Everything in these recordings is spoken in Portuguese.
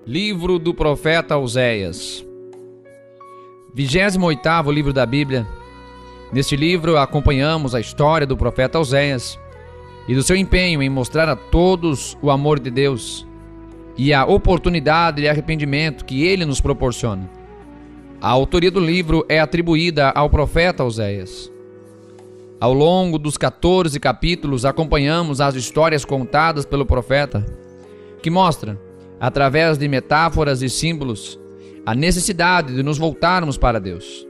Livro do profeta Oséias. 28º livro da Bíblia. Neste livro acompanhamos a história do profeta Oséias e do seu empenho em mostrar a todos o amor de Deus e a oportunidade de arrependimento que ele nos proporciona. A autoria do livro é atribuída ao profeta Oséias. Ao longo dos 14 capítulos acompanhamos as histórias contadas pelo profeta, que mostra, através de metáforas e símbolos, a necessidade de nos voltarmos para Deus.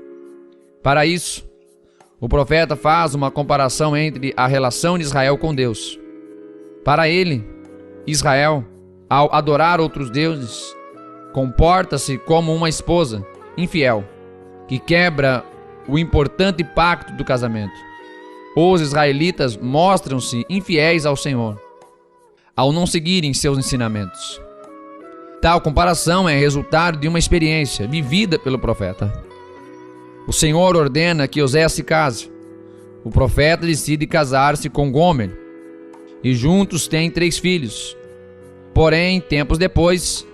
Para isso, o profeta faz uma comparação entre a relação de Israel com Deus. Para ele, Israel, ao adorar outros deuses, comporta-se como uma esposa infiel, que quebra o importante pacto do casamento. Os israelitas mostram-se infiéis ao Senhor, ao não seguirem seus ensinamentos. Tal comparação é resultado de uma experiência vivida pelo profeta. O Senhor ordena que Oséias se case. O profeta decide casar-se com Gomer e juntos têm 3 filhos. Porém, tempos depois,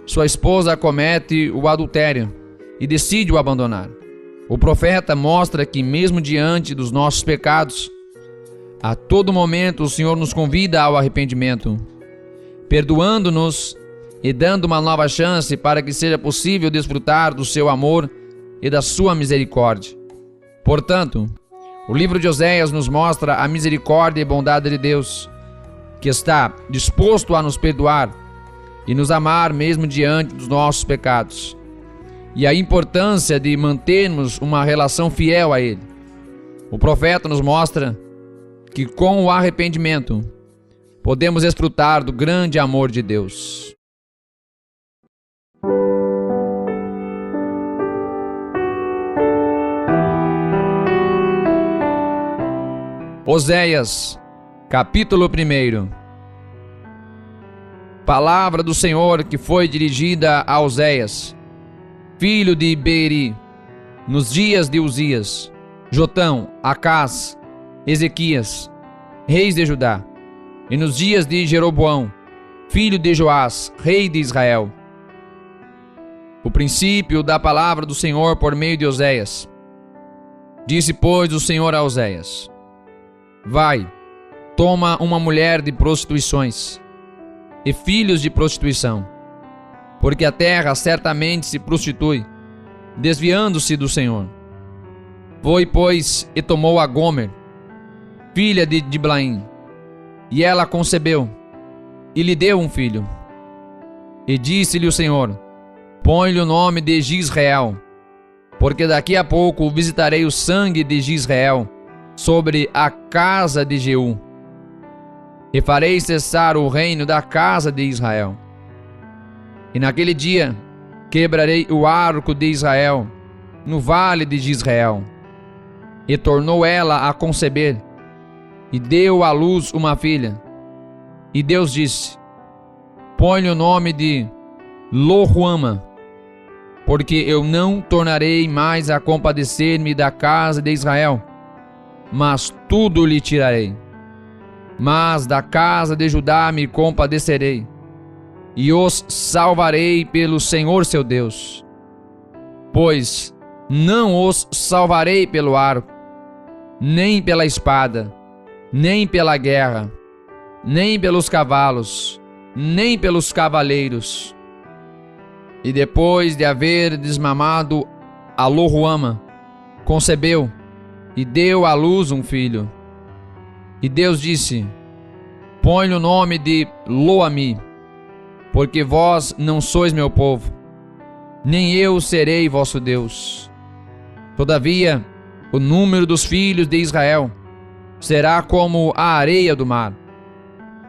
sua esposa comete o adultério e decide o abandonar. O profeta mostra que, mesmo diante dos nossos pecados, a todo momento o Senhor nos convida ao arrependimento, perdoando-nos e dando uma nova chance para que seja possível desfrutar do seu amor e da sua misericórdia. Portanto, o livro de Oséias nos mostra a misericórdia e bondade de Deus, que está disposto a nos perdoar e nos amar mesmo diante dos nossos pecados, e a importância de mantermos uma relação fiel a Ele. O profeta nos mostra que com o arrependimento podemos desfrutar do grande amor de Deus. Oséias, capítulo 1. Palavra do Senhor que foi dirigida a Oséias, filho de Beeri, nos dias de Uzias, Jotão, Acás, Ezequias, reis de Judá, e nos dias de Jeroboão, filho de Joás, rei de Israel. O princípio da palavra do Senhor por meio de Oséias. Disse, pois, o Senhor a Oséias: Vai, toma uma mulher de prostituições e filhos de prostituição, porque a terra certamente se prostitui, desviando-se do Senhor. Foi, pois, e tomou a Gomer, filha de Diblaim, e ela concebeu, e lhe deu um filho. E disse-lhe o Senhor: Põe-lhe o nome de Jizreel, porque daqui a pouco visitarei o sangue de Jizreel sobre a casa de Jeú, e farei cessar o reino da casa de Israel. E naquele dia quebrarei o arco de Israel no vale de Jizreel. E tornou ela a conceber, e deu à luz uma filha. E Deus disse: Põe-lhe o nome de Lo-ruama, porque eu não tornarei mais a compadecer-me da casa de Israel, mas tudo lhe tirarei. Mas da casa de Judá me compadecerei, e os salvarei pelo Senhor seu Deus. Pois não os salvarei pelo arco, nem pela espada, nem pela guerra, nem pelos cavalos, nem pelos cavaleiros. E depois de haver desmamado a Lo-ruama, concebeu e deu à luz um filho. E Deus disse: Põe-lhe o nome de Lo-ami, porque vós não sois meu povo, nem eu serei vosso Deus. Todavia, o número dos filhos de Israel será como a areia do mar,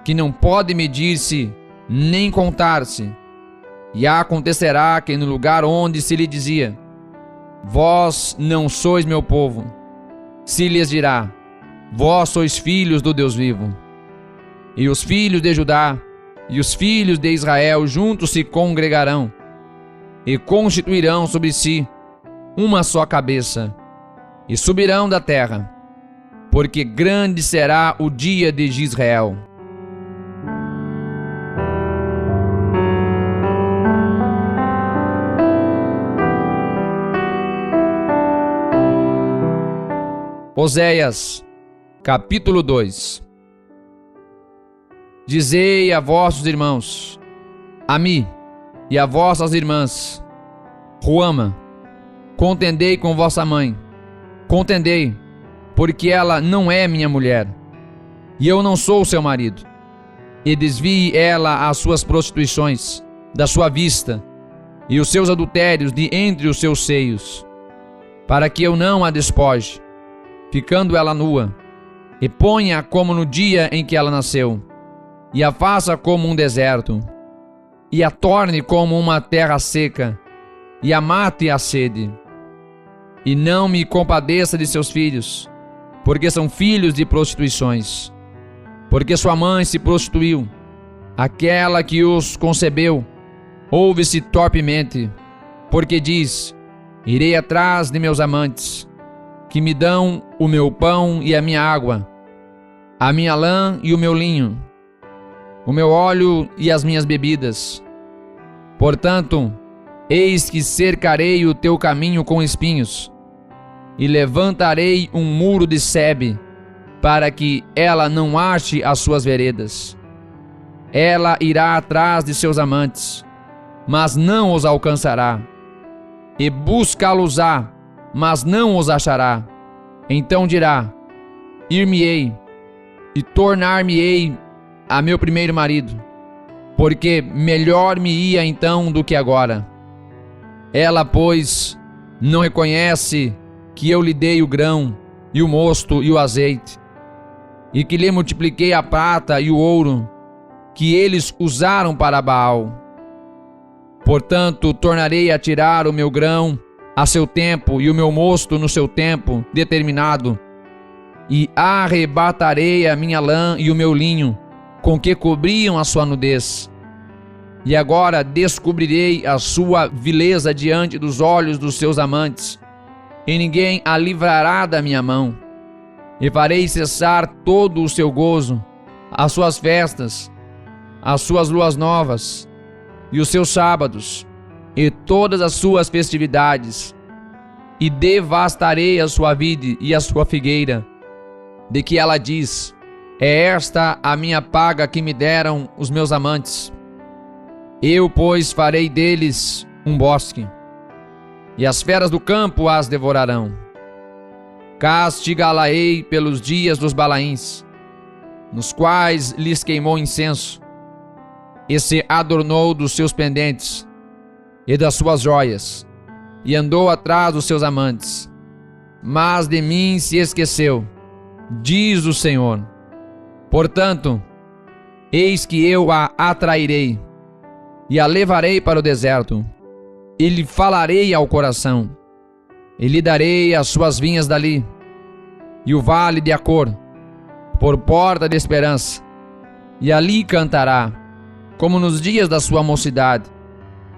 que não pode medir-se nem contar-se. E acontecerá que no lugar onde se lhe dizia: Vós não sois meu povo, se lhes dirá: Vós sois filhos do Deus vivo. E os filhos de Judá e os filhos de Israel juntos se congregarão e constituirão sobre si uma só cabeça, e subirão da terra, porque grande será o dia de Jizreel. Oséias, capítulo 2. Dizei a vossos irmãos, a mim e a vossas irmãs, Ruama, contendei com vossa mãe, contendei, porque ela não é minha mulher, e eu não sou seu marido. E desvie ela as suas prostituições da sua vista, e os seus adultérios de entre os seus seios, para que eu não a despoje, ficando ela nua, e ponha como no dia em que ela nasceu, e a faça como um deserto, e a torne como uma terra seca, e a mate a sede. E não me compadeça de seus filhos, porque são filhos de prostituições, porque sua mãe se prostituiu, aquela que os concebeu, ouve-se torpemente, porque diz: irei atrás de meus amantes, que me dão o meu pão e a minha água, a minha lã e o meu linho, o meu óleo e as minhas bebidas. Portanto, eis que cercarei o teu caminho com espinhos, e levantarei um muro de sebe, para que ela não ache as suas veredas. Ela irá atrás de seus amantes, mas não os alcançará, e buscá-los-á, mas não os achará. Então dirá: ir-me-ei, e tornar-me-ei a meu primeiro marido, porque melhor me ia então do que agora. Ela, pois, não reconhece que eu lhe dei o grão, e o mosto e o azeite, e que lhe multipliquei a prata e o ouro, que eles usaram para Baal. Portanto, tornarei a tirar o meu grão a seu tempo, e o meu mosto no seu tempo determinado, e arrebatarei a minha lã e o meu linho, com que cobriam a sua nudez. E agora descobrirei a sua vileza diante dos olhos dos seus amantes, e ninguém a livrará da minha mão. E farei cessar todo o seu gozo, as suas festas, as suas luas novas, e os seus sábados, e todas as suas festividades, e devastarei a sua vide e a sua figueira, de que ela diz: é esta a minha paga que me deram os meus amantes. Eu, pois, farei deles um bosque, e as feras do campo as devorarão. Castigá-la-ei pelos dias dos Balaíns, nos quais lhes queimou incenso, e se adornou dos seus pendentes e das suas joias, e andou atrás dos seus amantes. Mas de mim se esqueceu, diz o Senhor. Portanto, eis que eu a atrairei, e a levarei para o deserto, e lhe falarei ao coração, e lhe darei as suas vinhas dali, e o vale de Acor, por porta de esperança, e ali cantará, como nos dias da sua mocidade,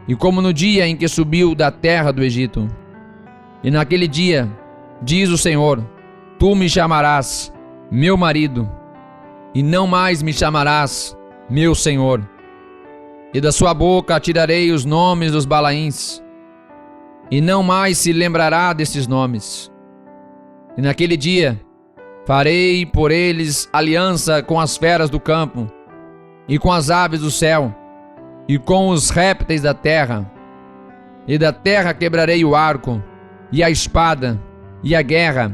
e como no dia em que subiu da terra do Egito. E naquele dia, diz o Senhor, tu me chamarás meu marido, e não mais me chamarás meu Senhor. E da sua boca tirarei os nomes dos Balaíns, e não mais se lembrará desses nomes. E naquele dia farei por eles aliança com as feras do campo, e com as aves do céu, e com os répteis da terra. E da terra quebrarei o arco, e a espada, e a guerra,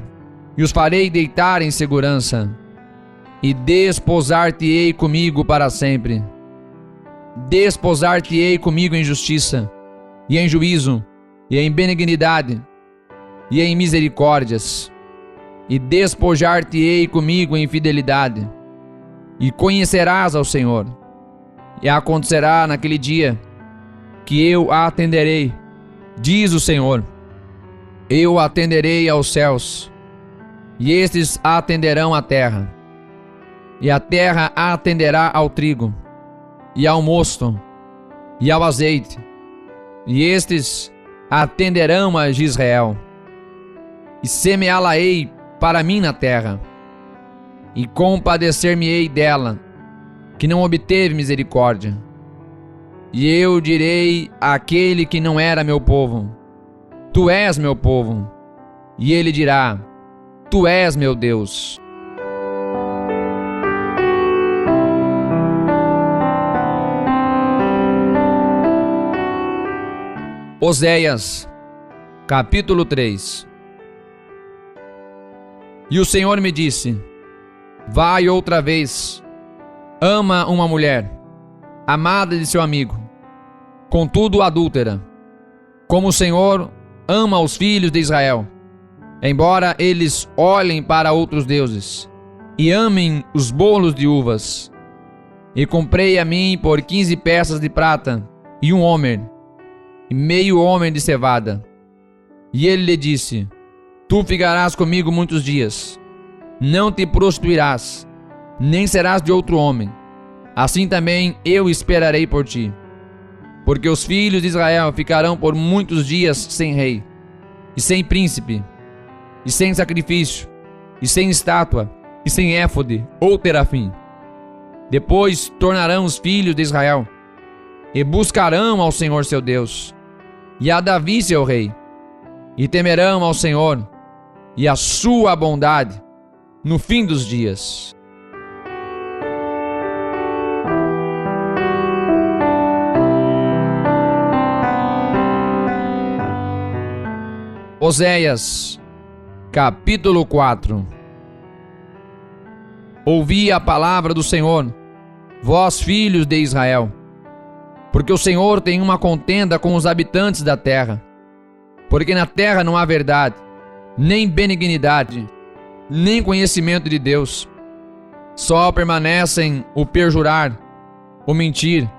e os farei deitar em segurança. E desposar-te-ei comigo para sempre. Desposar-te-ei comigo em justiça, e em juízo, e em benignidade, e em misericórdias. E despojar-te-ei comigo em fidelidade. E conhecerás ao Senhor. E acontecerá naquele dia que eu a atenderei, diz o Senhor. Eu atenderei aos céus, e estes atenderão à terra. E a terra atenderá ao trigo, e ao mosto, e ao azeite, e estes atenderão a Israel. E semeá-la-ei para mim na terra, e compadecer-me-ei dela, que não obteve misericórdia. E eu direi àquele que não era meu povo: tu és meu povo. E ele dirá: Tu és meu Deus. Oséias, capítulo 3. E o Senhor me disse: vai outra vez, ama uma mulher, amada de seu amigo, contudo adúltera, como o Senhor ama os filhos de Israel, embora eles olhem para outros deuses e amem os bolos de uvas. E comprei a mim por 15 peças de prata e um homer, e meio homer de cevada. E ele lhe disse: tu ficarás comigo muitos dias, não te prostituirás, nem serás de outro homem. Assim também eu esperarei por ti. Porque os filhos de Israel ficarão por muitos dias sem rei, e sem príncipe, e sem sacrifício, e sem estátua, e sem éfode ou terafim. Depois tornarão os filhos de Israel, e buscarão ao Senhor seu Deus, e a Davi seu rei, e temerão ao Senhor e a sua bondade no fim dos dias. Oséias, capítulo 4. Ouvi a palavra do Senhor, vós filhos de Israel, porque o Senhor tem uma contenda com os habitantes da terra, porque na terra não há verdade, nem benignidade, nem conhecimento de Deus. Só permanecem o perjurar, o mentir,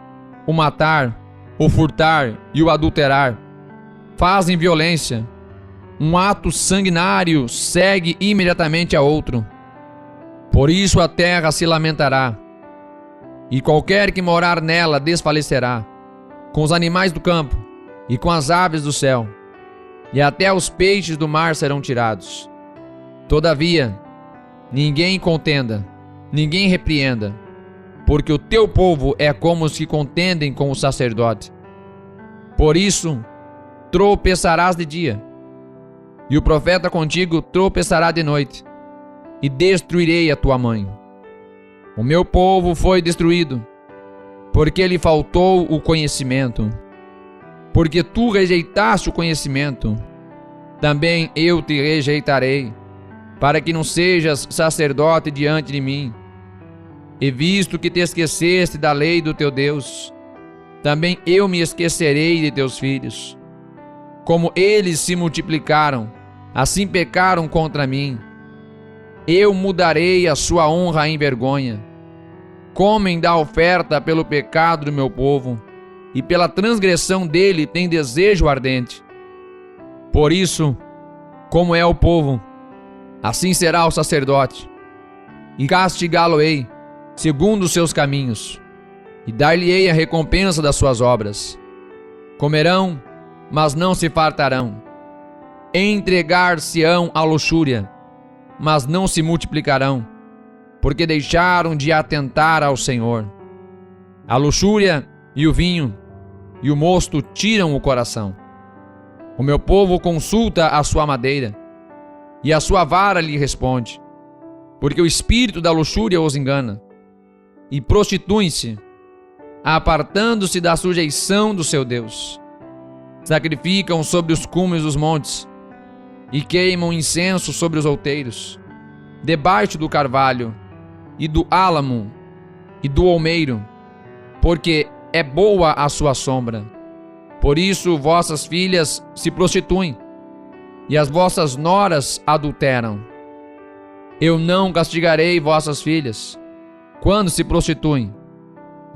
o matar, o furtar e o adulterar. Fazem violência. Um ato sanguinário segue imediatamente a outro. Por isso a terra se lamentará, e qualquer que morar nela desfalecerá, com os animais do campo e com as aves do céu, e até os peixes do mar serão tirados. Todavia, ninguém contenda, ninguém repreenda, porque o teu povo é como os que contendem com o sacerdote. Por isso, tropeçarás de dia, e o profeta contigo tropeçará de noite, e destruirei a tua mãe. O meu povo foi destruído, porque lhe faltou o conhecimento. Porque tu rejeitaste o conhecimento, também eu te rejeitarei, para que não sejas sacerdote diante de mim. E visto que te esqueceste da lei do teu Deus, também eu me esquecerei de teus filhos. Como eles se multiplicaram, assim pecaram contra mim. Eu mudarei a sua honra em vergonha. Comem da oferta pelo pecado do meu povo, e pela transgressão dele tem desejo ardente. Por isso, como é o povo, assim será o sacerdote, e castigá-lo-ei segundo os seus caminhos, e dar-lhe-ei a recompensa das suas obras. Comerão, mas não se fartarão. Entregar-se-ão à luxúria, mas não se multiplicarão, porque deixaram de atentar ao Senhor. A luxúria e o vinho e o mosto tiram o coração. O meu povo consulta a sua madeira, e a sua vara lhe responde, porque o espírito da luxúria os engana, e prostituem-se, apartando-se da sujeição do seu Deus. Sacrificam sobre os cumes dos montes, e queimam incenso sobre os outeiros, debaixo do carvalho, e do álamo, e do olmeiro, porque é boa a sua sombra. Por isso vossas filhas se prostituem, e as vossas noras adulteram. Eu não castigarei vossas filhas, quando se prostituem,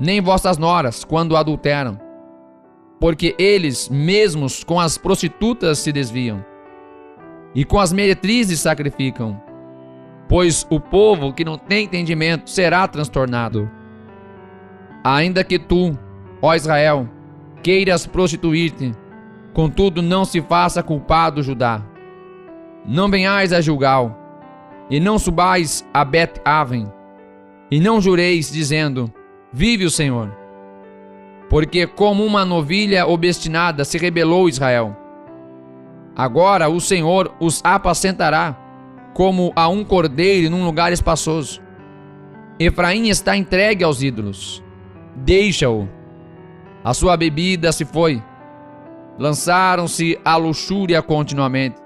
nem vossas noras, quando adulteram, porque eles mesmos com as prostitutas se desviam, e com as meretrizes sacrificam, pois o povo que não tem entendimento será transtornado. Ainda que tu, ó Israel, queiras prostituir-te, contudo não se faça culpado Judá. Não venhais a Gilgal, e não subais a Bet-Aven, e não jureis, dizendo, vive o Senhor. Porque como uma novilha obstinada se rebelou Israel. Agora o Senhor os apacentará como a um cordeiro num lugar espaçoso. Efraim está entregue aos ídolos. Deixa-o. A sua bebida se foi. Lançaram-se à luxúria continuamente.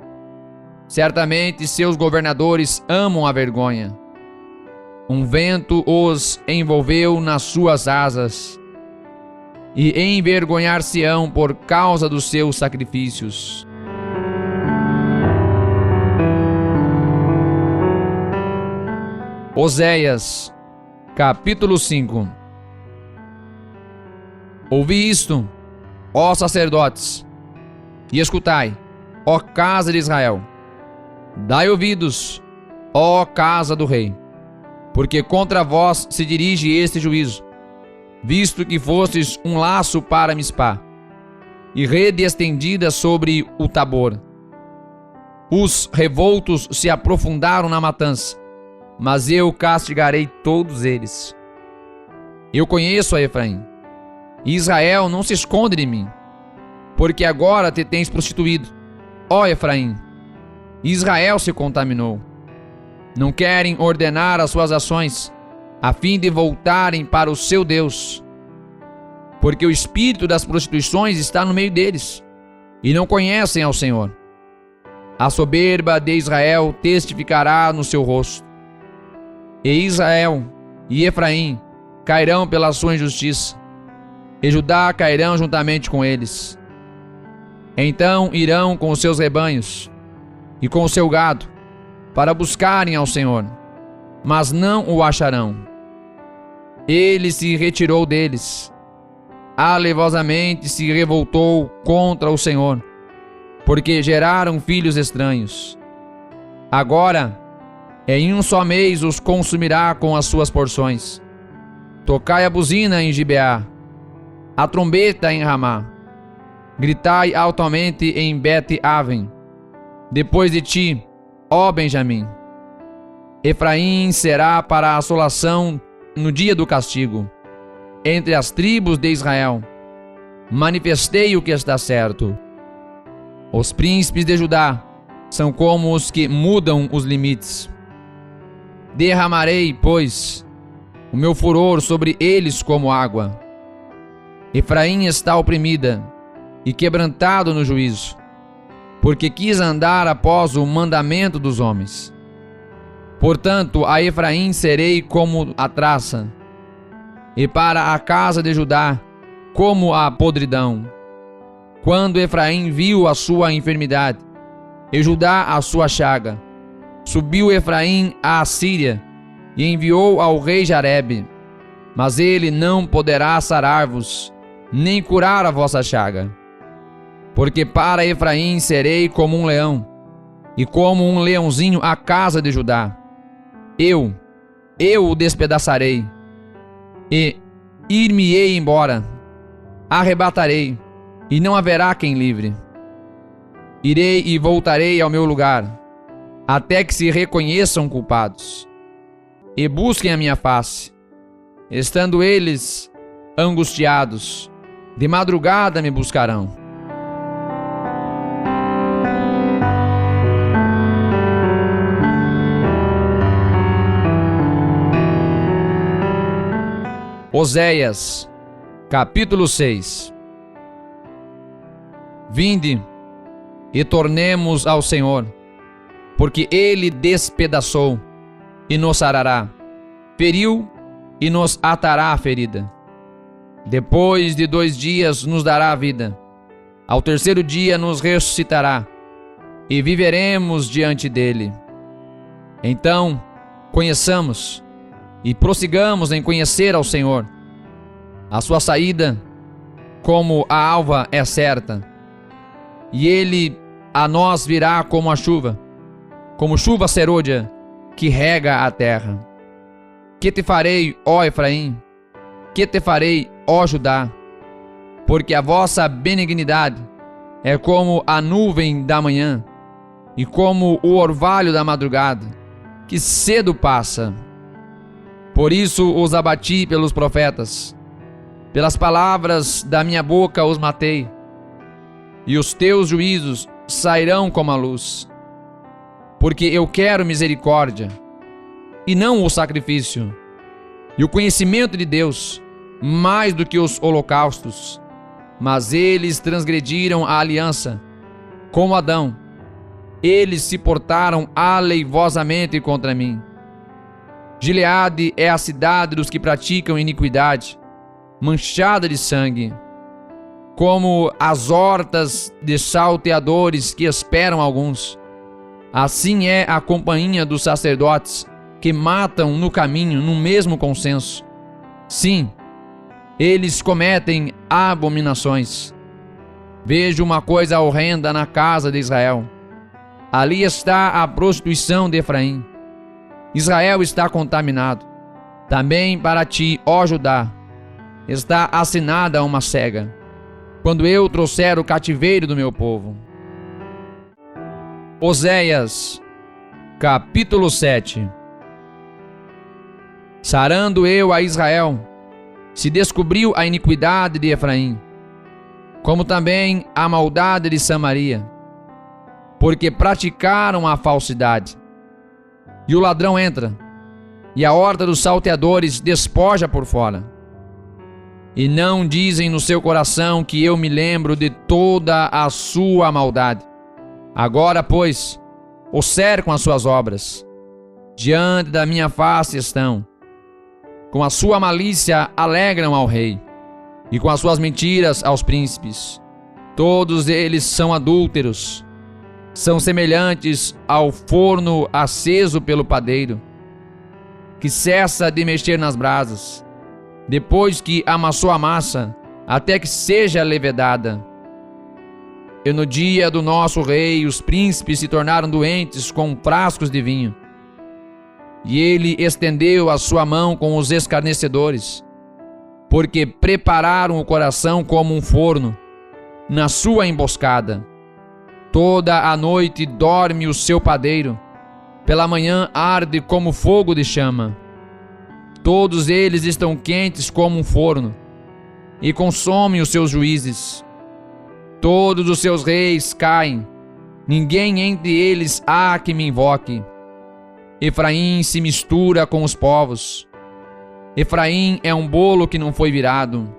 Certamente seus governadores amam a vergonha. Um vento os envolveu nas suas asas, e envergonhar-se-ão por causa dos seus sacrifícios. Oséias, capítulo 5. Ouvi isto, ó sacerdotes, e escutai, ó casa de Israel. Dai ouvidos, ó casa do rei, porque contra vós se dirige este juízo, visto que fostes um laço para Mispá, e rede estendida sobre o Tabor. Os revoltos se aprofundaram na matança, mas eu castigarei todos eles. Eu conheço a Efraim, e Israel não se esconde de mim, porque agora te tens prostituído, ó Efraim. Israel se contaminou. Não querem ordenar as suas ações, a fim de voltarem para o seu Deus, porque o espírito das prostituições está no meio deles, e não conhecem ao Senhor. A soberba de Israel testificará no seu rosto, e Israel e Efraim cairão pela sua injustiça, e Judá cairão juntamente com eles. Então irão com os seus rebanhos e com o seu gado, para buscarem ao Senhor, mas não o acharão. Ele se retirou deles, alevosamente se revoltou contra o Senhor, porque geraram filhos estranhos. Agora, em um só mês os consumirá com as suas porções. Tocai a buzina em Gibeá, a trombeta em Ramá, gritai altamente em Bet-Aven. Depois de ti, ó Benjamim, Efraim será para a assolação no dia do castigo. Entre as tribos de Israel, manifestei o que está certo. Os príncipes de Judá são como os que mudam os limites. Derramarei, pois, o meu furor sobre eles como água. Efraim está oprimida e quebrantado no juízo, porque quis andar após o mandamento dos homens. Portanto, a Efraim serei como a traça, e para a casa de Judá como a podridão. Quando Efraim viu a sua enfermidade, e Judá a sua chaga, subiu Efraim à Síria, e enviou ao rei Jarebe, mas ele não poderá sarar-vos, nem curar a vossa chaga. Porque para Efraim serei como um leão, e como um leãozinho à casa de Judá. Eu o despedaçarei, e ir-me-ei embora. Arrebatarei, e não haverá quem livre. Irei e voltarei ao meu lugar, até que se reconheçam culpados, e busquem a minha face. Estando eles angustiados, de madrugada me buscarão. Oséias, capítulo 6. Vinde e tornemos ao Senhor, porque Ele despedaçou e nos sarará, feriu e nos atará a ferida. Depois de 2 dias nos dará a vida, ao terceiro dia nos ressuscitará, e viveremos diante dele. Então, conheçamos e prossigamos em conhecer ao Senhor. A sua saída, como a alva, é certa, e ele a nós virá como a chuva, como chuva serôdia que rega a terra. Que te farei, ó Efraim? Que te farei, ó Judá? Porque a vossa benignidade é como a nuvem da manhã, e como o orvalho da madrugada, que cedo passa. Por isso os abati pelos profetas, pelas palavras da minha boca os matei, e os teus juízos sairão como a luz. porque eu quero misericórdia, e não o sacrifício, e o conhecimento de Deus, mais do que os holocaustos. Mas eles transgrediram a aliança, como Adão. Eles se portaram aleivosamente contra mim. Gileade é a cidade dos que praticam iniquidade, manchada de sangue, como as hortas de salteadores que esperam alguns. Assim é a companhia dos sacerdotes, que matam no caminho, no mesmo consenso. Sim, eles cometem abominações. Vejo uma coisa horrenda na casa de Israel. Ali está a prostituição de Efraim. Israel está contaminado. Também para ti, ó Judá, está assinada uma cega, quando eu trouxer o cativeiro do meu povo. Oséias, capítulo 7. Sarando eu a Israel, se descobriu a iniquidade de Efraim, como também a maldade de Samaria, porque praticaram a falsidade. E o ladrão entra, e a horta dos salteadores despoja por fora. E não dizem no seu coração que eu me lembro de toda a sua maldade. Agora, pois, o cercam as suas obras, diante da minha face estão. Com a sua malícia alegram ao rei, e com as suas mentiras aos príncipes. Todos eles são adúlteros, são semelhantes ao forno aceso pelo padeiro, que cessa de mexer nas brasas, depois que amassou a massa, até que seja levedada. E no dia do nosso rei, os príncipes se tornaram doentes com frascos de vinho. E ele estendeu a sua mão com os escarnecedores, porque prepararam o coração como um forno, na sua emboscada. Toda a noite dorme o seu padeiro, pela manhã arde como fogo de chama. Todos eles estão quentes como um forno, e consomem os seus juízes. Todos os seus reis caem, ninguém entre eles há que me invoque. Efraim se mistura com os povos. Efraim é um bolo que não foi virado.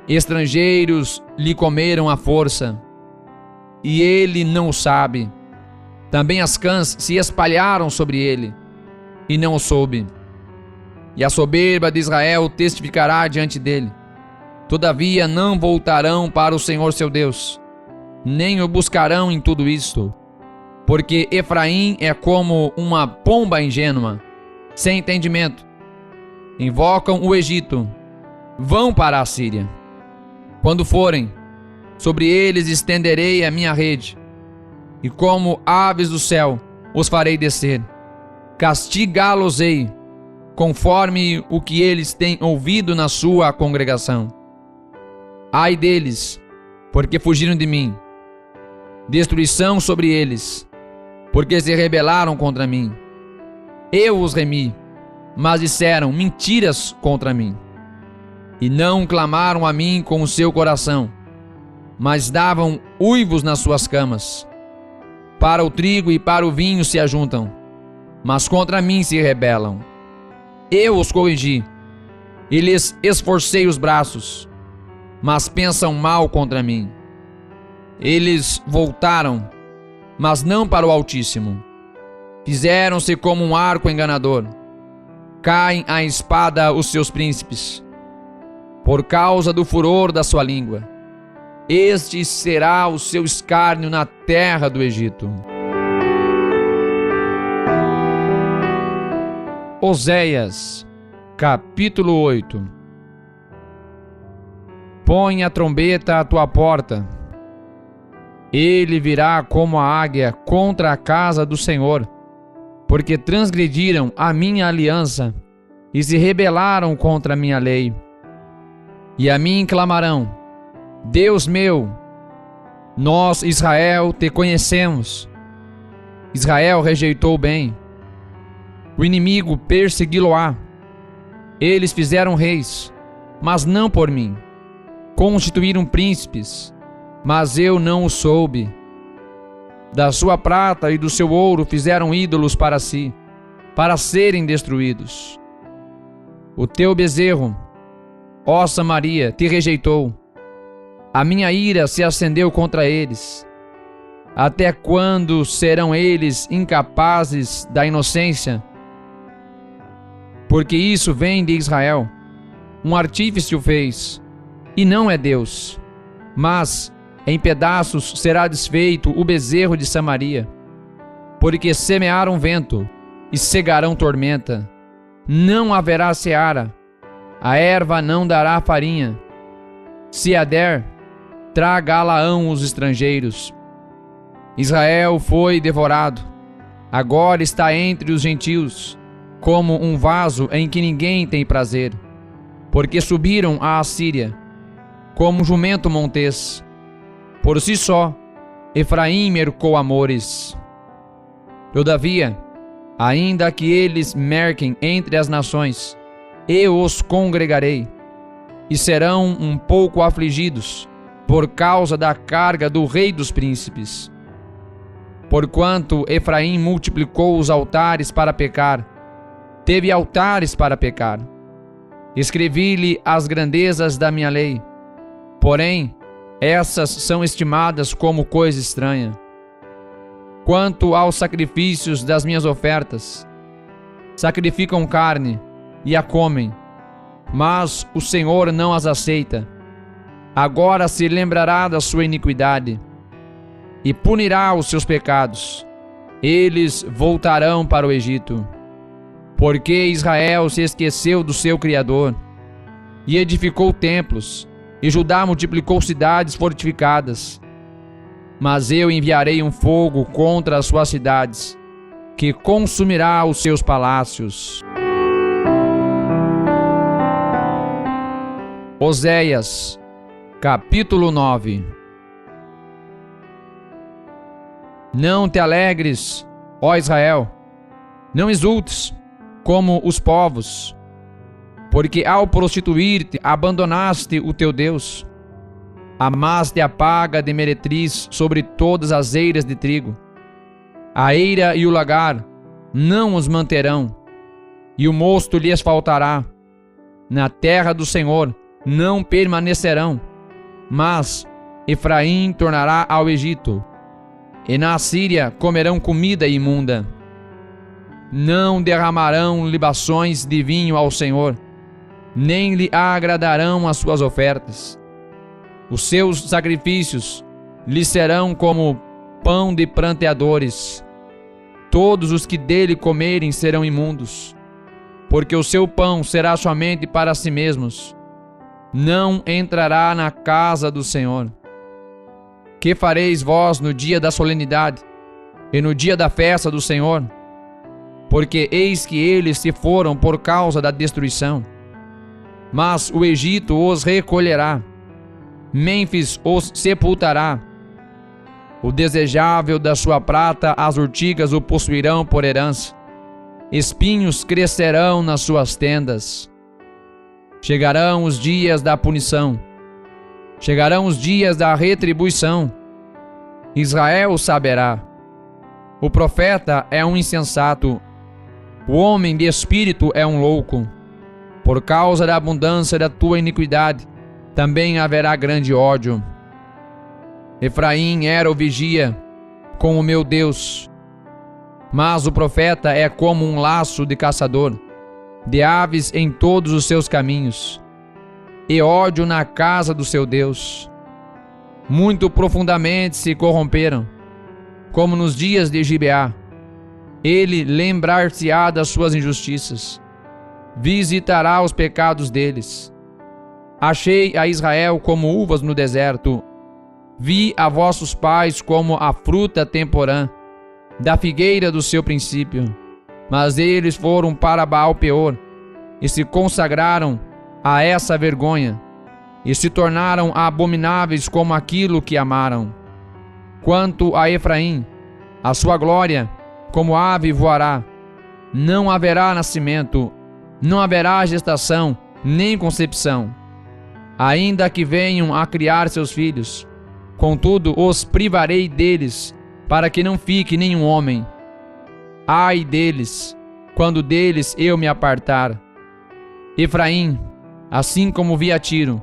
Estrangeiros lhe comeram à força, e ele não o sabe. Também as cãs se espalharam sobre ele, e não o soube. E a soberba de Israel testificará diante dele. Todavia não voltarão para o Senhor seu Deus, nem o buscarão em tudo isto. Porque Efraim é como uma pomba ingênua, sem entendimento. Invocam o Egito, vão para a Síria. Quando forem, sobre eles estenderei a minha rede, e como aves do céu os farei descer. Castigá-los-ei, conforme o que eles têm ouvido na sua congregação. Ai deles, porque fugiram de mim. Destruição sobre eles, porque se rebelaram contra mim. Eu os remi, mas disseram mentiras contra mim. E não clamaram a mim com o seu coração, mas davam uivos nas suas camas. Para o trigo e para o vinho se ajuntam, mas contra mim se rebelam. Eu os corrigi, e lhes esforcei os braços, mas pensam mal contra mim. Eles voltaram, mas não para o Altíssimo. Fizeram-se como um arco enganador. Caem à espada os seus príncipes, por causa do furor da sua língua. Este será o seu escárnio na terra do Egito. Oséias, capítulo 8. Põe a trombeta à tua porta. Ele virá como a águia contra a casa do Senhor, porque transgrediram a minha aliança e se rebelaram contra a minha lei. E a mim clamarão: Deus meu, nós, Israel, te conhecemos. Israel rejeitou o bem. O inimigo persegui-lo-á. Eles fizeram reis, mas não por mim. Constituíram príncipes, mas eu não o soube. Da sua prata e do seu ouro fizeram ídolos para si, para serem destruídos. O teu bezerro, ó Samaria, te rejeitou. A minha ira se acendeu contra eles. Até quando serão eles incapazes da inocência? Porque isso vem de Israel. Um artífice o fez, e não é Deus. Mas em pedaços será desfeito o bezerro de Samaria. Porque semearam vento e cegarão tormenta. Não haverá seara, a erva não dará farinha. Se a der, tragá-la-ão os estrangeiros. Israel foi devorado, agora está entre os gentios, como um vaso em que ninguém tem prazer. Porque subiram à Assíria, como um jumento montês. Por si só, Efraim mercou amores. Todavia, ainda que eles merquem entre as nações, eu os congregarei, e serão um pouco afligidos, por causa da carga do rei dos príncipes. Porquanto Efraim multiplicou os altares para pecar, teve altares para pecar. Escrevi-lhe as grandezas da minha lei, porém, essas são estimadas como coisa estranha. Quanto aos sacrifícios das minhas ofertas, sacrificam carne e a comem, mas o Senhor não as aceita. Agora se lembrará da sua iniquidade e punirá os seus pecados. Eles voltarão para o Egito. Porque Israel se esqueceu do seu Criador e edificou templos, e Judá multiplicou cidades fortificadas. Mas eu enviarei um fogo contra as suas cidades, que consumirá os seus palácios. Oséias, capítulo 9. Não te alegres, ó Israel, não exultes, como os povos, porque ao prostituir-te abandonaste o teu Deus. Amaste a paga de meretriz sobre todas as eiras de trigo. A eira e o lagar não os manterão, e o mosto lhes faltará. Na terra do Senhor não permanecerão, mas Efraim tornará ao Egito, e na Assíria comerão comida imunda. Não derramarão libações de vinho ao Senhor, nem lhe agradarão as suas ofertas. Os seus sacrifícios lhe serão como pão de pranteadores. Todos os que dele comerem serão imundos, porque o seu pão será somente para si mesmos. Não entrará na casa do Senhor. Que fareis vós no dia da solenidade e no dia da festa do Senhor? Porque eis que eles se foram por causa da destruição. Mas o Egito os recolherá, Mênfis os sepultará. O desejável da sua prata as urtigas o possuirão por herança. Espinhos crescerão nas suas tendas. Chegarão os dias da punição. Chegarão os dias da retribuição. Israel saberá. O profeta é um insensato. O homem de espírito é um louco. Por causa da abundância da tua iniquidade, também haverá grande ódio. Efraim era o vigia com o meu Deus, mas o profeta é como um laço de caçador, de aves em todos os seus caminhos, e ódio na casa do seu Deus. Muito profundamente se corromperam, como nos dias de Gibeá. Ele lembrar-se-á das suas injustiças, visitará os pecados deles. Achei a Israel como uvas no deserto, vi a vossos pais como a fruta temporã, da figueira do seu princípio. Mas eles foram para Baal-peor, e se consagraram a essa vergonha, e se tornaram abomináveis como aquilo que amaram. Quanto a Efraim, a sua glória, como ave voará. Não haverá nascimento, não haverá gestação, nem concepção. Ainda que venham a criar seus filhos, contudo os privarei deles, para que não fique nenhum homem. Ai deles, quando deles eu me apartar. Efraim, assim como vi a Tiro,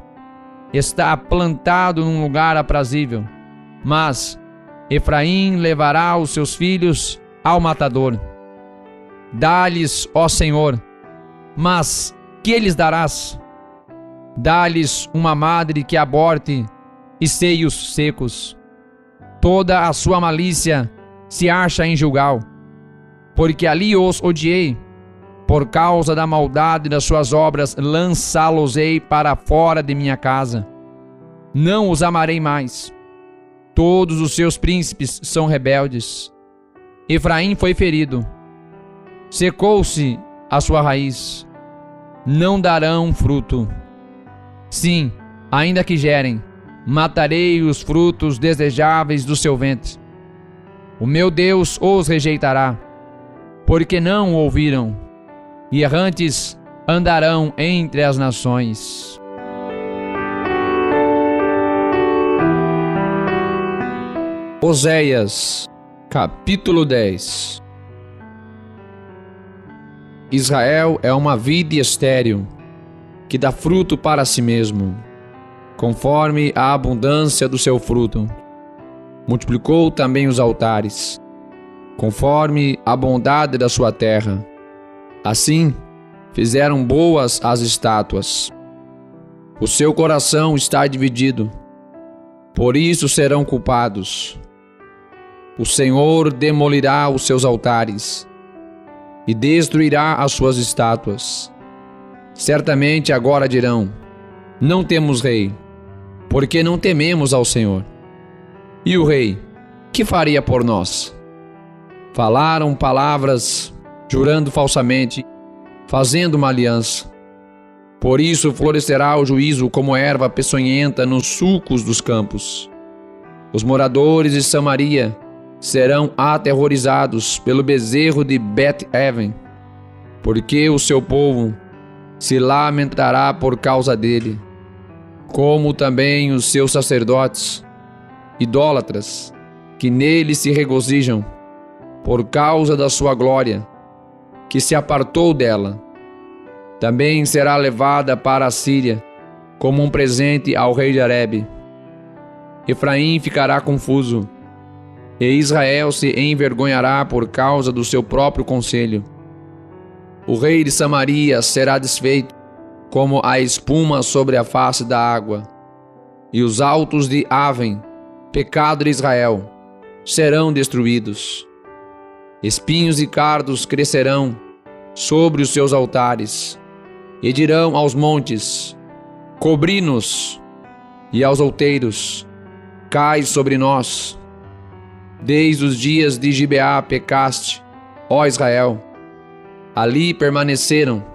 está plantado num lugar aprazível, mas Efraim levará os seus filhos ao matador. Dá-lhes, ó Senhor, mas que lhes darás? Dá-lhes uma madre que aborte e seios secos. Toda a sua malícia se acha em Gilgal, porque ali os odiei. Por causa da maldade das suas obras, lançá-los-ei para fora de minha casa. Não os amarei mais. Todos os seus príncipes são rebeldes. Efraim foi ferido. Secou-se a sua raiz. Não darão fruto. Sim, ainda que gerem, matarei os frutos desejáveis do seu ventre. O meu Deus os rejeitará, porque não o ouviram, e errantes andarão entre as nações. Oséias, capítulo 10. Israel é uma vide estéril, que dá fruto para si mesmo, conforme a abundância do seu fruto. Multiplicou também os altares, conforme a bondade da sua terra. Assim, fizeram boas as estátuas. O seu coração está dividido, por isso serão culpados. O Senhor demolirá os seus altares e destruirá as suas estátuas. Certamente agora dirão: não temos rei, porque não tememos ao Senhor. E o rei, que faria por nós? Falaram palavras, jurando falsamente, fazendo uma aliança. Por isso florescerá o juízo como erva peçonhenta nos sulcos dos campos. Os moradores de Samaria serão aterrorizados pelo bezerro de Bet-Aven, porque o seu povo se lamentará por causa dele, como também os seus sacerdotes, idólatras, que nele se regozijam, por causa da sua glória, que se apartou dela. Também será levada para a Síria, como um presente ao rei de Arebe. Efraim ficará confuso, e Israel se envergonhará por causa do seu próprio conselho. O rei de Samaria será desfeito, como a espuma sobre a face da água, e os altos de Aven, pecado de Israel, serão destruídos. Espinhos e cardos crescerão sobre os seus altares, e dirão aos montes: cobri-nos, e aos outeiros: cai sobre nós. Desde os dias de Gibeá pecaste, ó Israel. Ali permaneceram.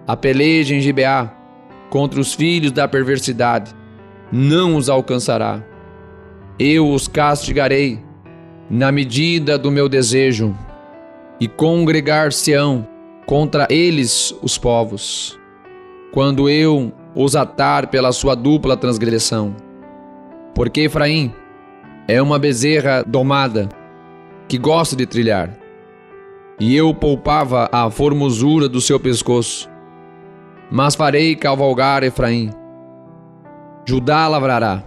A peleja em Gibeá contra os filhos da perversidade não os alcançará. Eu os castigarei na medida do meu desejo, e congregar-se-ão contra eles os povos, quando eu os atar pela sua dupla transgressão. Porque Efraim é uma bezerra domada, que gosta de trilhar, e eu poupava a formosura do seu pescoço. Mas farei cavalgar Efraim. Judá lavrará,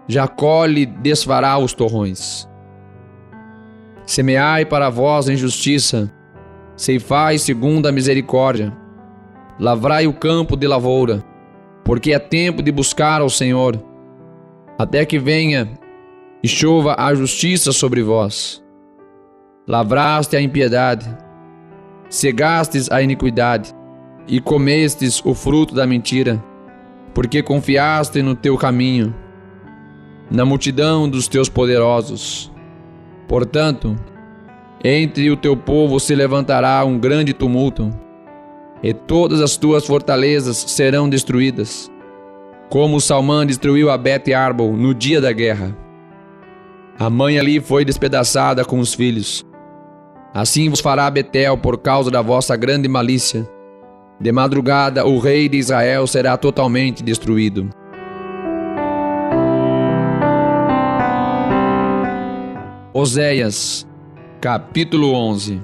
Jacó lhe desfará os torrões. Semeai para vós em justiça, ceifai segundo a misericórdia, lavrai o campo de lavoura, porque é tempo de buscar ao Senhor, até que venha e chova a justiça sobre vós. Lavraste a impiedade, cegastes a iniquidade, e comestes o fruto da mentira, porque confiaste no teu caminho, na multidão dos teus poderosos. Portanto, entre o teu povo se levantará um grande tumulto, e todas as tuas fortalezas serão destruídas, como Salmã destruiu a Bet-Arbel no dia da guerra. A mãe ali foi despedaçada com os filhos. Assim vos fará Betel por causa da vossa grande malícia. De madrugada o rei de Israel será totalmente destruído. Oséias, capítulo 11.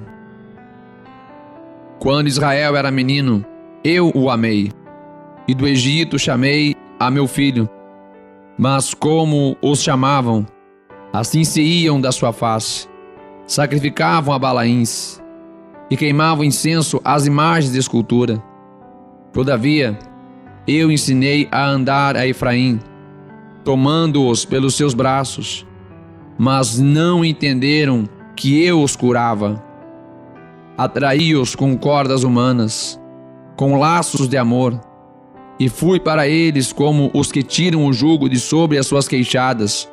Quando Israel era menino, eu o amei, e do Egito chamei a meu filho. Mas como os chamavam, assim se iam da sua face, sacrificavam a Balaíns, e queimavam incenso às imagens de escultura. Todavia, eu ensinei a andar a Efraim, tomando-os pelos seus braços, mas não entenderam que eu os curava. Atraí-os com cordas humanas, com laços de amor, e fui para eles como os que tiram o jugo de sobre as suas queixadas,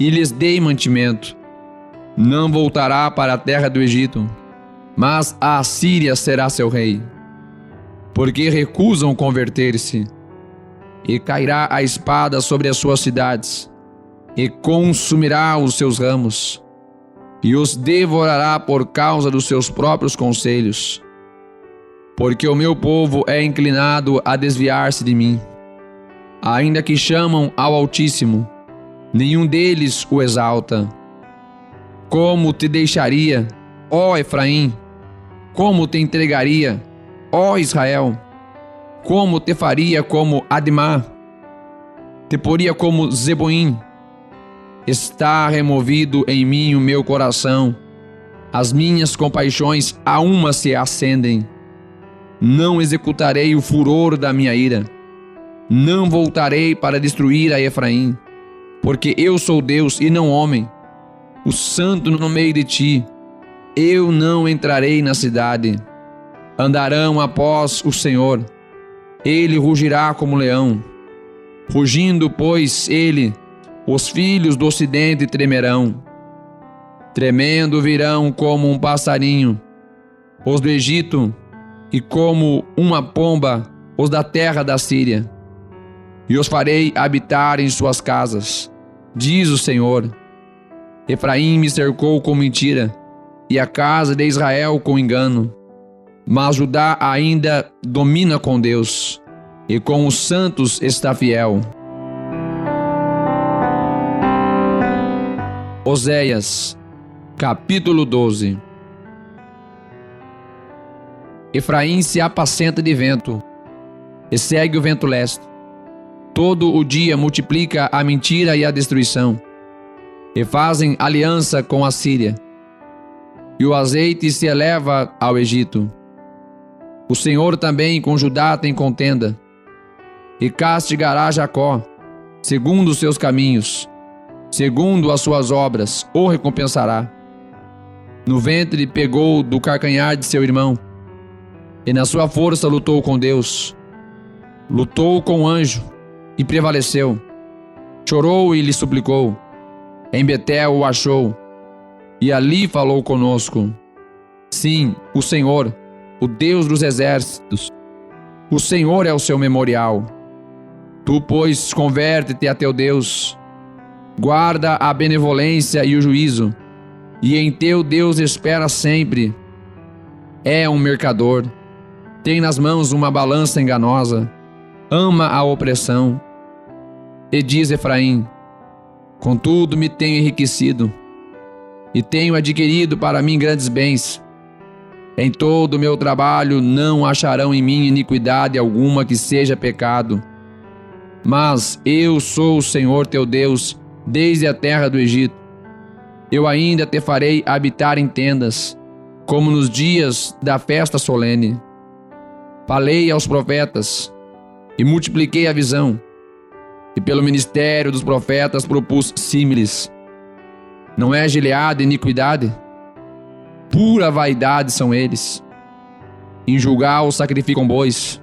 e lhes dei mantimento. Não voltará para a terra do Egito, mas a Assíria será seu rei, porque recusam converter-se. E cairá a espada sobre as suas cidades, e consumirá os seus ramos, e os devorará por causa dos seus próprios conselhos. Porque o meu povo é inclinado a desviar-se de mim. Ainda que chamam ao Altíssimo, nenhum deles o exalta. Como te deixaria, ó Efraim? Como te entregaria, ó Israel? Como te faria como Admá? Te poria como Zeboim? Está removido em mim o meu coração, as minhas compaixões a uma se acendem. Não executarei o furor da minha ira, não voltarei para destruir a Efraim, porque eu sou Deus e não homem, o santo no meio de ti. Eu não entrarei na cidade. Andarão após o Senhor, ele rugirá como leão. Rugindo, pois, ele, os filhos do ocidente tremerão. Tremendo virão como um passarinho os do Egito, e como uma pomba os da terra da Síria. E os farei habitar em suas casas, diz o Senhor. Efraim me cercou com mentira, e a casa de Israel com engano. Mas Judá ainda domina com Deus, e com os santos está fiel. Oséias, capítulo 12. Efraim se apacenta de vento, e segue o vento leste. Todo o dia multiplica a mentira e a destruição, e fazem aliança com a Síria, e o azeite se eleva ao Egito. O Senhor também com Judá tem contenda, e castigará Jacó, segundo os seus caminhos, segundo as suas obras, o recompensará. No ventre pegou do calcanhar de seu irmão, e na sua força lutou com Deus. Lutou com o anjo, e prevaleceu. Chorou e lhe suplicou. Em Betel o achou, e ali falou conosco. Sim, o Senhor, o Deus dos exércitos, o Senhor é o seu memorial. Tu, pois, converte-te a teu Deus, guarda a benevolência e o juízo, e em teu Deus espera sempre. É um mercador, tem nas mãos uma balança enganosa, ama a opressão. E diz Efraim: contudo me tenho enriquecido, e tenho adquirido para mim grandes bens. Em todo o meu trabalho não acharão em mim iniquidade alguma que seja pecado. Mas eu sou o Senhor teu Deus, desde a terra do Egito. Eu ainda te farei habitar em tendas, como nos dias da festa solene. Falei aos profetas, e multipliquei a visão, e pelo ministério dos profetas propus símiles. Não é Gileade iniquidade? Pura vaidade são eles. Em Gilgal sacrificam bois.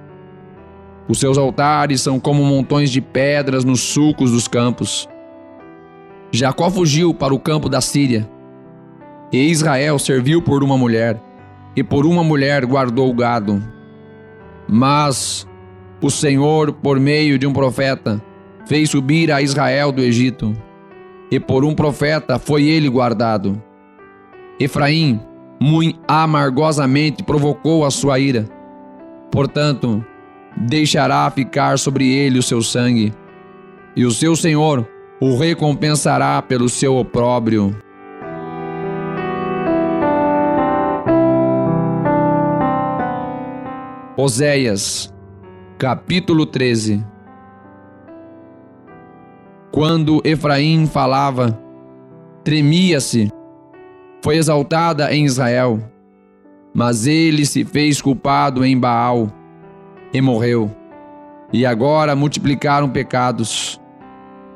Os seus altares são como montões de pedras nos sulcos dos campos. Jacó fugiu para o campo da Síria, e Israel serviu por uma mulher, e por uma mulher guardou o gado. Mas o Senhor, por meio de um profeta, fez subir a Israel do Egito, e por um profeta foi ele guardado. Efraim muito amargosamente provocou a sua ira, portanto, deixará ficar sobre ele o seu sangue, e o seu Senhor o recompensará pelo seu opróbrio. Oséias, capítulo 13. Quando Efraim falava, tremia-se, foi exaltada em Israel, mas ele se fez culpado em Baal e morreu. E agora multiplicaram pecados,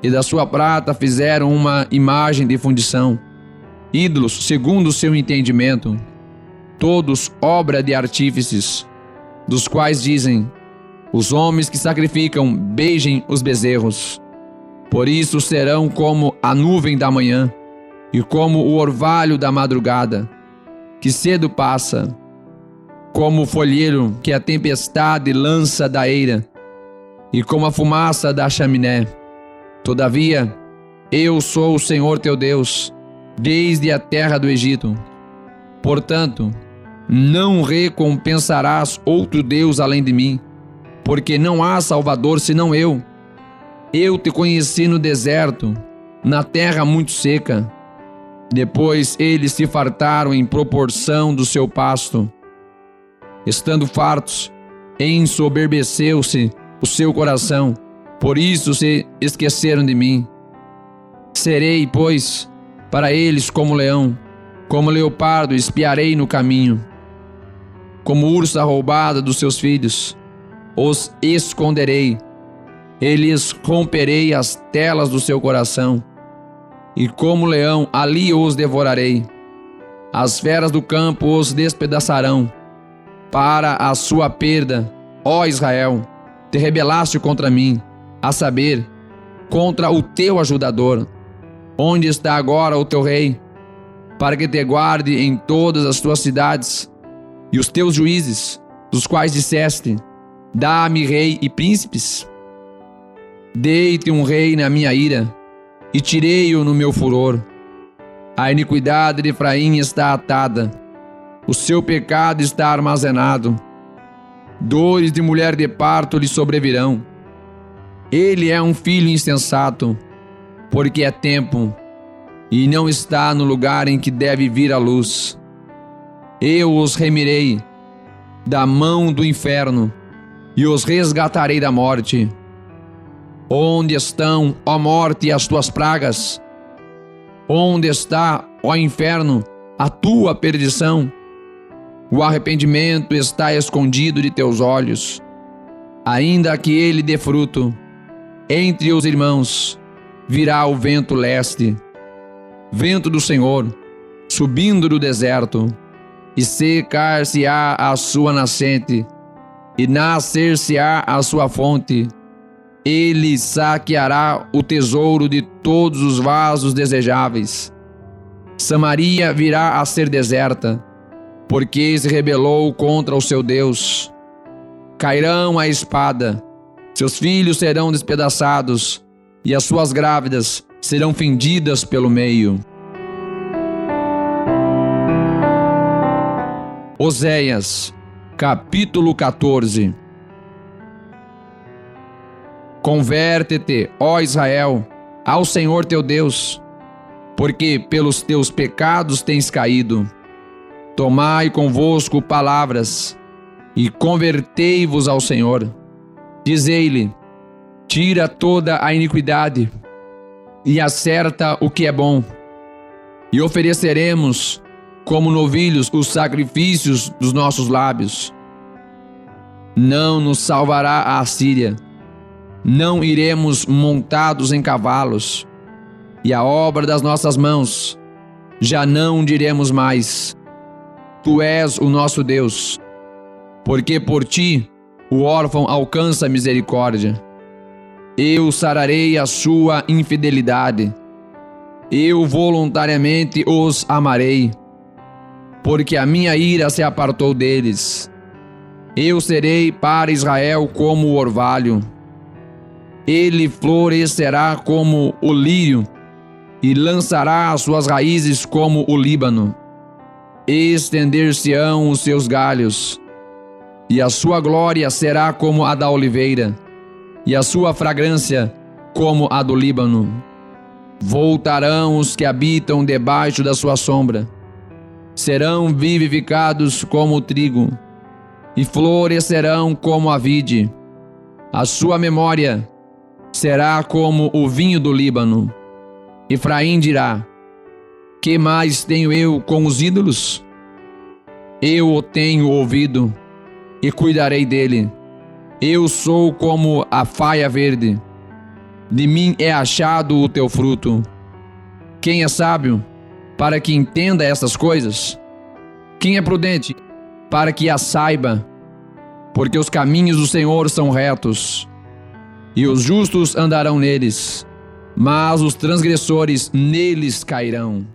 e da sua prata fizeram uma imagem de fundição, ídolos segundo o seu entendimento, todos obra de artífices, dos quais dizem: os homens que sacrificam beijem os bezerros. Por isso serão como a nuvem da manhã e como o orvalho da madrugada, que cedo passa, como o folheiro que a tempestade lança da eira, e como a fumaça da chaminé. Todavia, eu sou o Senhor teu Deus, desde a terra do Egito. Portanto, não recompensarás outro Deus além de mim, porque não há Salvador senão eu. Eu te conheci no deserto, na terra muito seca. Depois eles se fartaram em proporção do seu pasto. Estando fartos, ensoberbeceu-se o seu coração, por isso se esqueceram de mim. Serei, pois, para eles como leão, como leopardo espiarei no caminho. Como ursa roubada dos seus filhos, os esconderei. Eles romperei as telas do seu coração, e como leão ali os devorarei. As feras do campo os despedaçarão. Para a sua perda, ó Israel, te rebelaste contra mim, a saber, contra o teu ajudador. Onde está agora o teu rei, para que te guarde em todas as tuas cidades, e os teus juízes, dos quais disseste: dá-me rei e príncipes? Dei-te um rei na minha ira, e tirei-o no meu furor. A iniquidade de Efraim está atada, o seu pecado está armazenado. Dores de mulher de parto lhe sobrevirão. Ele é um filho insensato, porque é tempo, e não está no lugar em que deve vir a luz. Eu os remirei da mão do inferno, e os resgatarei da morte. Onde estão, ó morte, as tuas pragas? Onde está, ó inferno, a tua perdição? O arrependimento está escondido de teus olhos, ainda que ele dê fruto. Entre os irmãos virá o vento leste, vento do Senhor, subindo do deserto, e secar-se-á a sua nascente, e nascer-se-á a sua fonte. Ele saqueará o tesouro de todos os vasos desejáveis. Samaria virá a ser deserta, porque se rebelou contra o seu Deus. Cairão a espada, seus filhos serão despedaçados, e as suas grávidas serão fendidas pelo meio. Oséias, capítulo 14. Converte-te, ó Israel, ao Senhor teu Deus, porque pelos teus pecados tens caído. Tomai convosco palavras, e convertei-vos ao Senhor. Dizei-lhe: tira toda a iniquidade, e acerta o que é bom, e ofereceremos, como novilhos, os sacrifícios dos nossos lábios. Não nos salvará a Assíria, não iremos montados em cavalos, e a obra das nossas mãos já não diremos mais: tu és o nosso Deus, porque por ti o órfão alcança misericórdia. Eu sararei a sua infidelidade, eu voluntariamente os amarei, porque a minha ira se apartou deles. Eu serei para Israel como o orvalho, ele florescerá como o lírio, e lançará as suas raízes como o Líbano. Estender-se-ão os seus galhos, e a sua glória será como a da oliveira, e a sua fragrância como a do Líbano. Voltarão os que habitam debaixo da sua sombra, serão vivificados como o trigo, e florescerão como a vide. A sua memória será como o vinho do Líbano. Efraim dirá: que mais tenho eu com os ídolos? Eu o tenho ouvido e cuidarei dele. Eu sou como a faia verde. De mim é achado o teu fruto. Quem é sábio para que entenda estas coisas? Quem é prudente para que as saiba? Porque os caminhos do Senhor são retos, e os justos andarão neles, mas os transgressores neles cairão.